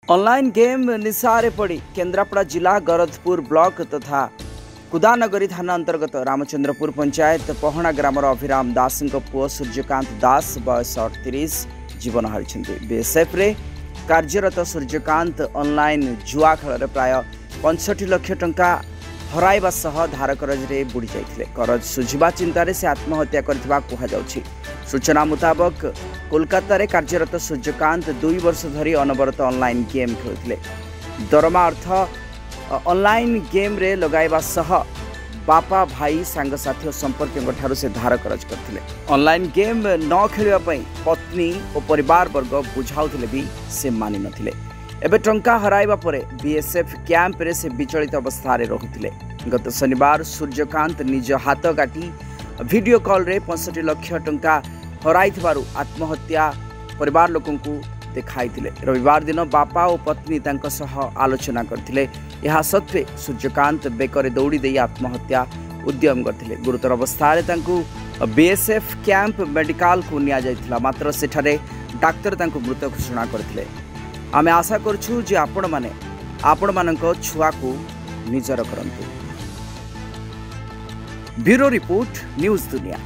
Online game निशारे पड़ी केन्द्रापड़ा जिला गरदपुर block तथा कुदानगरी थाना अंतर्गत रामचंद्रपुर पंचायत पहणा ग्रामर अभिराम दास पुओ सूर्यकांत दास बयस 38 जीवन हारी बीएसएफ रे कार्यरत सूर्यकांत ऑनलाइन जुआ खेल प्राय 65 लाख टंका हराइबा सह धार करजरे बुड़ी जाइथिले। करज सुझिबा चिंतारे से आत्महत्या करथिबा कुहा जाउछि। सूचना मुताबक कोलकाता रे कार्यरत सूर्यकांत 2 वर्ष धरी अनवरत ऑनलाइन गेम खेलुथिले। दरमा अर्थ ऑनलाइन गेम रे लगाइबा सह बापा भाई सांगसाथी और संपर्क ठारू से धार करज करथिले। ऑनलाइन गेम न खेलिबा पई पत्नी और परिवार वर्ग बुझाउथिले भी से मानि नथिले। एबे टंका हराइबा परे बीएसएफ कैंप रे से विचलित अवस्था रे रहुथिले। गत शनिवार सूर्यकांत निज हाथ काटी वीडियो कॉल रे 65 लाख टंका हराइथिबारु आत्महत्या परिवार लोकंकु देखाइथिले। रविवार दिन बापा और पत्नी तांका सह आलोचना करथिले। यहा सत्वे सूर्यकांत बेकरे दौड़ी देई आत्महत्या उद्यम करथिले। गुरुतर अवस्था रे तांकु बीएसएफ कैंप मेडिकल को निया जाइथिला, मात्र सेठारे डाक्टर तांकु मृत घोषणा करथिले। आमे आशा करछु जे आपण मानक छुआ को निजर करंतु। ब्यूरो रिपोर्ट न्यूज दुनिया।